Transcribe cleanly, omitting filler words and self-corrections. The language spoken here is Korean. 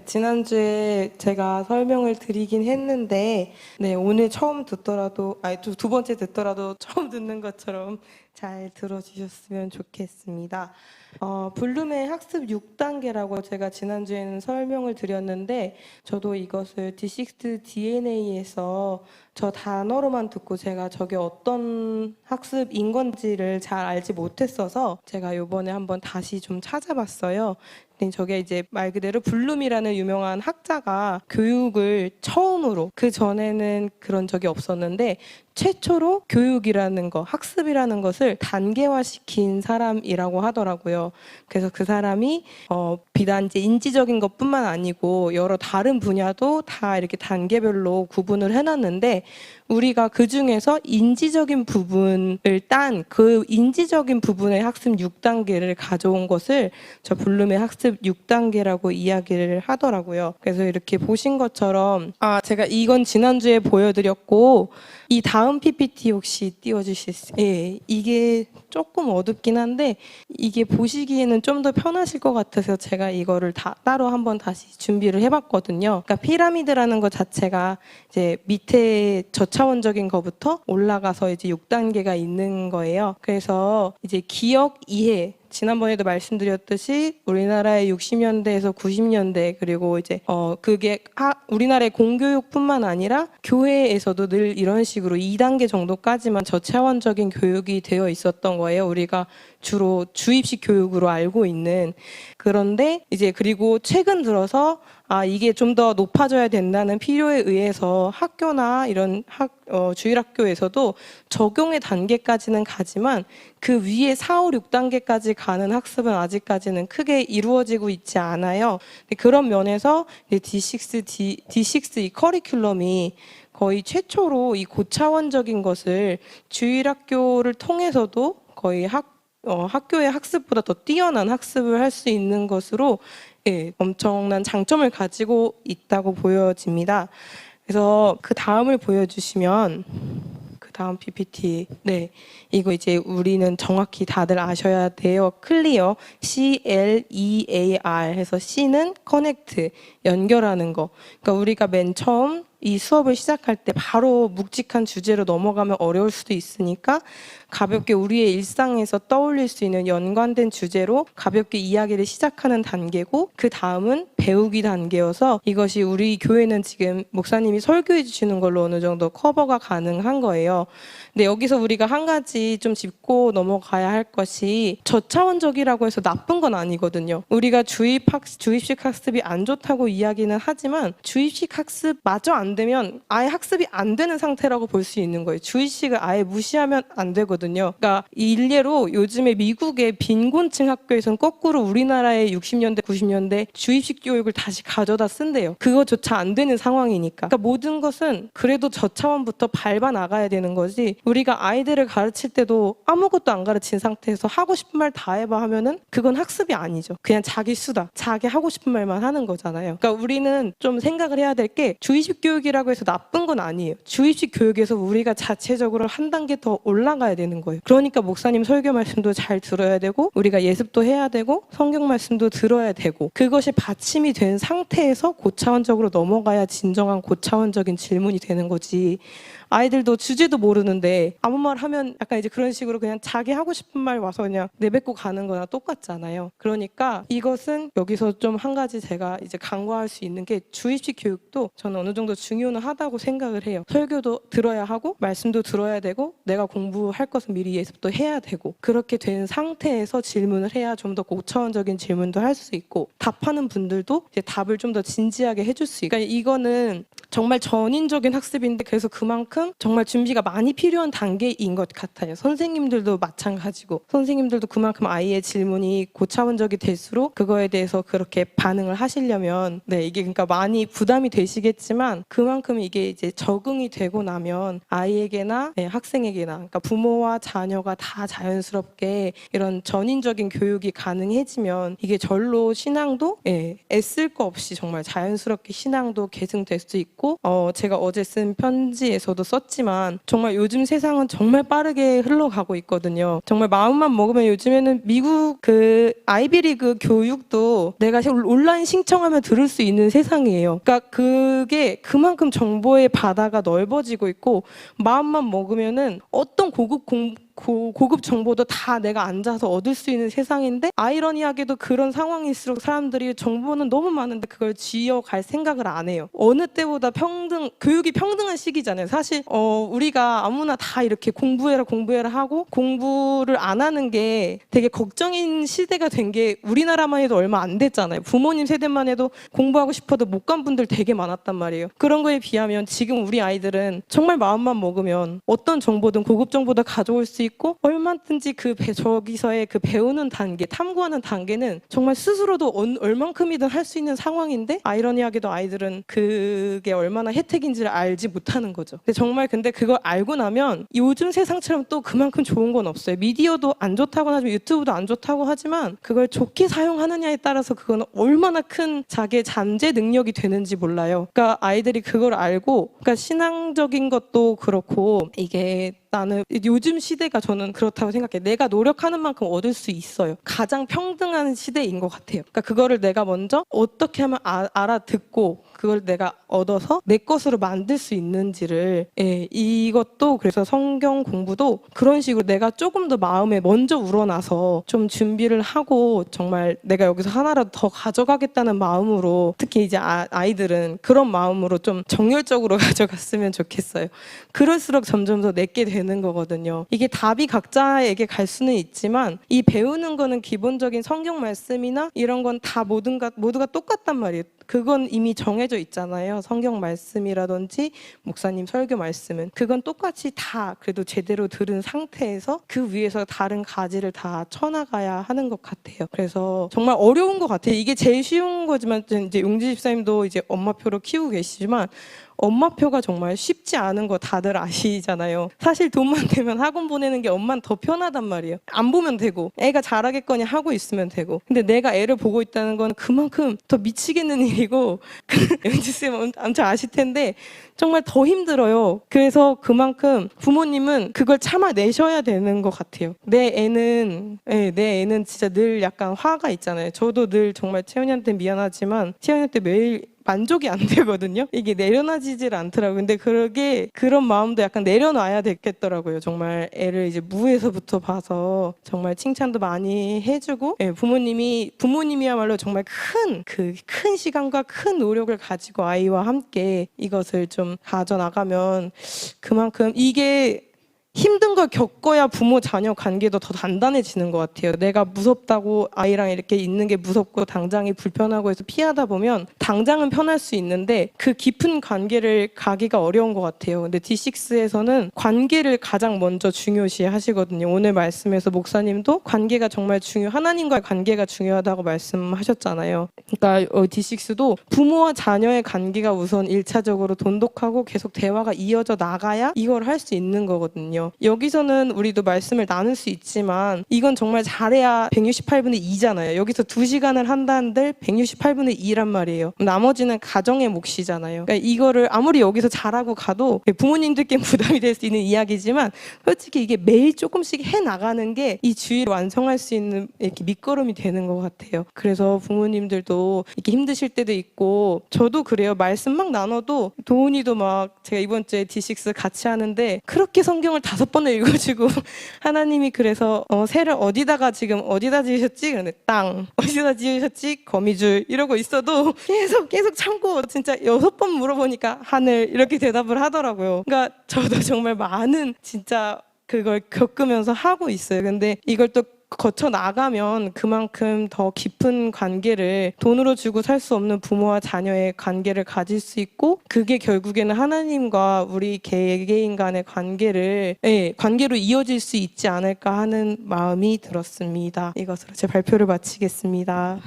지난주에 제가 설명을 드리긴 했는데, 네, 오늘 처음 듣더라도, 아니, 두 번째 듣더라도 처음 듣는 것처럼 잘 들어주셨으면 좋겠습니다. 블룸의 학습 6단계라고 제가 지난주에는 설명을 드렸는데, 저도 이것을 D6 DNA에서 저 단어로만 듣고 제가 저게 어떤 학습인 건지를 잘 알지 못했어서 제가 요번에 한번 다시 좀 찾아봤어요. 저게 이제 말 그대로 블룸이라는 유명한 학자가 교육을 처음으로, 그 전에는 그런 적이 없었는데 최초로 교육이라는 거, 학습이라는 것을 단계화시킨 사람이라고 하더라고요. 그래서 그 사람이 비단 이제 인지적인 것뿐만 아니고 여러 다른 분야도 다 이렇게 단계별로 구분을 해놨는데, 우리가 그 중에서 인지적인 부분을 딴 그 인지적인 부분의 학습 6단계를 가져온 것을 저 블룸의 학습 6단계라고 이야기를 하더라고요. 그래서 이렇게 보신 것처럼, 제가 이건 지난주에 보여드렸고, 이 다음 PPT 혹시 띄워주실 수? 예, 이게 조금 어둡긴 한데 이게 보시기에는 좀 더 편하실 것 같아서 제가 이거를 따로 한번 다시 준비를 해봤거든요. 그러니까 피라미드라는 것 자체가 이제 밑에 저차원적인 것부터 올라가서 이제 6단계가 있는 거예요. 그래서 이제 기억, 이해, 지난번에도 말씀드렸듯이 우리나라의 60년대에서 90년대, 그리고 이제 그게 우리나라의 공교육뿐만 아니라 교회에서도 늘 이런 식으로 2단계 정도까지만 저차원적인 교육이 되어 있었던 거예요. 우리가 주로 주입식 교육으로 알고 있는. 그런데 이제 그리고 최근 들어서 이게 좀 더 높아져야 된다는 필요에 의해서 학교나 이런 주일학교에서도 적용의 단계까지는 가지만 그 위에 4, 5, 6단계까지 가는 학습은 아직까지는 크게 이루어지고 있지 않아요. 그런 면에서 D6 이 커리큘럼이 거의 최초로 이 고차원적인 것을 주일학교를 통해서도 거의 학교의 학습보다 더 뛰어난 학습을 할 수 있는 것으로, 예, 엄청난 장점을 가지고 있다고 보여집니다. 그래서 그 다음을 보여주시면, 그 다음 PPT. 네, 이거 이제 우리는 정확히 다들 아셔야 돼요. 클리어, CLEAR 해서 C는 커넥트, 연결하는 거. 그러니까 우리가 맨 처음 이 수업을 시작할 때 바로 묵직한 주제로 넘어가면 어려울 수도 있으니까 가볍게 우리의 일상에서 떠올릴 수 있는 연관된 주제로 가볍게 이야기를 시작하는 단계고, 그 다음은 배우기 단계여서 이것이 우리 교회는 지금 목사님이 설교해 주시는 걸로 어느 정도 커버가 가능한 거예요. 근데 여기서 우리가 한 가지 좀 짚고 넘어가야 할 것이, 저차원적이라고 해서 나쁜 건 아니거든요. 우리가 주입식 학습이 안 좋다고 이야기는 하지만 주입식 학습 마저 안 되면 아예 학습이 안 되는 상태라고 볼 수 있는 거예요. 주입식을 아예 무시하면 안 되거든요. 그러니까 일례로 요즘에 미국의 빈곤층 학교에서는 거꾸로 우리나라의 60년대, 90년대 주입식 교육을 다시 가져다 쓴대요. 그거조차 안 되는 상황이니까. 그러니까 모든 것은 그래도 저차원부터 밟아 나가야 되는 거지, 우리가 아이들을 가르칠 때도 아무것도 안 가르친 상태에서 하고 싶은 말 다 해봐 하면은 그건 학습이 아니죠. 그냥 자기 수다, 자기 하고 싶은 말만 하는 거잖아요. 그러니까 우리는 좀 생각을 해야 될 게, 주입식 교육이라고 해서 나쁜 건 아니에요. 주입식 교육에서 우리가 자체적으로 한 단계 더 올라가야 되는 거예요. 그러니까 목사님 설교 말씀도 잘 들어야 되고, 우리가 예습도 해야 되고, 성경 말씀도 들어야 되고, 그것이 받침이 된 상태에서 고차원적으로 넘어가야 진정한 고차원적인 질문이 되는 거지. 아이들도 주제도 모르는데 아무 말 하면 약간 이제 그런 식으로 그냥 자기 하고 싶은 말 와서 그냥 내뱉고 가는 거나 똑같잖아요. 그러니까 이것은 여기서 좀 한 가지 제가 이제 간과할 수 있는 게, 주입식 교육도 저는 어느 정도 중요는 하다고 생각을 해요. 설교도 들어야 하고, 말씀도 들어야 되고, 내가 공부할 것은 미리 예습도 해야 되고, 그렇게 된 상태에서 질문을 해야 좀 더 고차원적인 질문도 할 수 있고, 답하는 분들도 이제 답을 좀 더 진지하게 해줄 수 있고. 그러니까 이거는 정말 전인적인 학습인데, 그래서 그만큼 정말 준비가 많이 필요한 단계인 것 같아요. 선생님들도 마찬가지고, 선생님들도 그만큼 아이의 질문이 고차원적이 될수록 그거에 대해서 그렇게 반응을 하시려면, 네, 이게 그러니까 많이 부담이 되시겠지만 그만큼 이게 이제 적응이 되고 나면 아이에게나, 네, 학생에게나, 그러니까 부모와 자녀가 다 자연스럽게 이런 전인적인 교육이 가능해지면 이게 절로 신앙도, 네, 애쓸 거 없이 정말 자연스럽게 신앙도 계승될 수 있고, 있고 제가 어제 쓴 편지에서도 썼지만 정말 요즘 세상은 정말 빠르게 흘러가고 있거든요. 정말 마음만 먹으면 요즘에는 미국 그 아이비리그 교육도 내가 온라인 신청하면 들을 수 있는 세상이에요. 그러니까 그게 그만큼 정보의 바다가 넓어지고 있고 마음만 먹으면은 어떤 고급 정보도 다 내가 앉아서 얻을 수 있는 세상인데 아이러니하게도 그런 상황일수록 사람들이 정보는 너무 많은데 그걸 쥐어갈 생각을 안 해요. 어느 때보다 교육이 평등한 시기잖아요. 사실 우리가 아무나 다 이렇게 공부해라 하고 공부를 안 하는 게 되게 걱정인 시대가 된 게 우리나라만 해도 얼마 안 됐잖아요. 부모님 세대만 해도 공부하고 싶어도 못 간 분들 되게 많았단 말이에요. 그런 거에 비하면 지금 우리 아이들은 정말 마음만 먹으면 어떤 정보든 고급 정보도 가져올 수 있고 얼마든지 저기서의 그 배우는 단계, 탐구하는 단계는 정말 스스로도 얼만큼이든 할 수 있는 상황인데 아이러니하게도 아이들은 그게 얼마나 혜택인지를 알지 못하는 거죠. 근데 그걸 알고 나면 요즘 세상처럼 또 그만큼 좋은 건 없어요. 미디어도 안 좋다고 하지만 유튜브도 안 좋다고 하지만 그걸 좋게 사용하느냐에 따라서 그건 얼마나 큰 자기의 잠재 능력이 되는지 몰라요. 그러니까 아이들이 그걸 알고 그러니까 신앙적인 것도 그렇고 이게 나는 요즘 시대가 저는 그렇다고 생각해요. 내가 노력하는 만큼 얻을 수 있어요. 가장 평등한 시대인 것 같아요. 그러니까 그거를 내가 먼저 어떻게 하면 알아듣고 그걸 내가 얻어서 내 것으로 만들 수 있는지를 이것도 그래서 성경 공부도 그런 식으로 내가 조금 더 마음에 먼저 우러나서 좀 준비를 하고 정말 내가 여기서 하나라도 더 가져가겠다는 마음으로 특히 이제 아이들은 그런 마음으로 좀 정열적으로 가져갔으면 좋겠어요. 그럴수록 점점 더 내게 되는 거거든요. 이게 답이 각자에게 갈 수는 있지만 이 배우는 거는 기본적인 성경 말씀이나 이런 건 다 모두가 똑같단 말이에요. 그건 이미 정해져 있잖아요. 성경 말씀이라든지 목사님 설교 말씀은 그건 똑같이 다 그래도 제대로 들은 상태에서 그 위에서 다른 가지를 다 쳐나가야 하는 것 같아요. 그래서 정말 어려운 것 같아요. 이게 제일 쉬운 거지만 이제 용지 집사님도 이제 엄마표로 키우고 계시지만 엄마표가 정말 쉽지 않은 거 다들 아시잖아요. 사실 돈만 되면 학원 보내는 게 엄마는 더 편하단 말이에요. 안 보면 되고 애가 잘하겠거니 하고 있으면 되고 근데 내가 애를 보고 있다는 건 그만큼 더 미치겠는 일이고 영지쌤 엄청 아실 텐데 정말 더 힘들어요. 그래서 그만큼 부모님은 그걸 참아내셔야 되는 것 같아요. 내 애는 진짜 늘 약간 화가 있잖아요. 저도 늘 정말 채연이한테 미안하지만 채연이한테 매일 만족이 안 되거든요. 이게 내려놔지질 않더라고요. 근데 그런 마음도 약간 내려놔야 되겠더라고요. 정말 애를 이제 무에서부터 봐서 정말 칭찬도 많이 해주고 부모님이야말로 정말 큰 시간과 큰 노력을 가지고 아이와 함께 이것을 좀 가져나가면 그만큼 이게 힘든 걸 겪어야 부모 자녀 관계도 더 단단해지는 것 같아요. 내가 무섭다고 아이랑 이렇게 있는 게 무섭고 당장이 불편하고 해서 피하다 보면 당장은 편할 수 있는데 그 깊은 관계를 가기가 어려운 것 같아요. 근데 D6에서는 관계를 가장 먼저 중요시 하시거든요. 오늘 말씀에서 목사님도 관계가 정말 하나님과의 관계가 중요하다고 말씀하셨잖아요. 그러니까 D6도 부모와 자녀의 관계가 우선 1차적으로 돈독하고 계속 대화가 이어져 나가야 이걸 할 수 있는 거거든요. 여기서는 우리도 말씀을 나눌 수 있지만 이건 정말 잘해야 168분의 2잖아요. 여기서 2시간을 한다는데 168분의 2란 말이에요. 나머지는 가정의 몫이잖아요. 그러니까 이거를 아무리 여기서 잘하고 가도 부모님들께 부담이 될 수 있는 이야기지만 솔직히 이게 매일 조금씩 해나가는 게 이 주의를 완성할 수 있는 이렇게 밑거름이 되는 것 같아요. 그래서 부모님들도 이렇게 힘드실 때도 있고 저도 그래요. 말씀 막 나눠도 도훈이도 막 제가 이번 주에 D6 같이 하는데 그렇게 성경을 5번을 읽어주고 하나님이 그래서 새를 어디다 지으셨지? 그런데 땅. 어디다 지으셨지? 거미줄. 이러고 있어도 계속 참고 진짜 6번 물어보니까 하늘 이렇게 대답을 하더라고요. 그러니까 저도 정말 많은 진짜 그걸 겪으면서 하고 있어요. 근데 이걸 또 거쳐 나가면 그만큼 더 깊은 관계를 돈으로 주고 살 수 없는 부모와 자녀의 관계를 가질 수 있고 그게 결국에는 하나님과 우리 개개인 간의 관계로 이어질 수 있지 않을까 하는 마음이 들었습니다. 이것으로 제 발표를 마치겠습니다.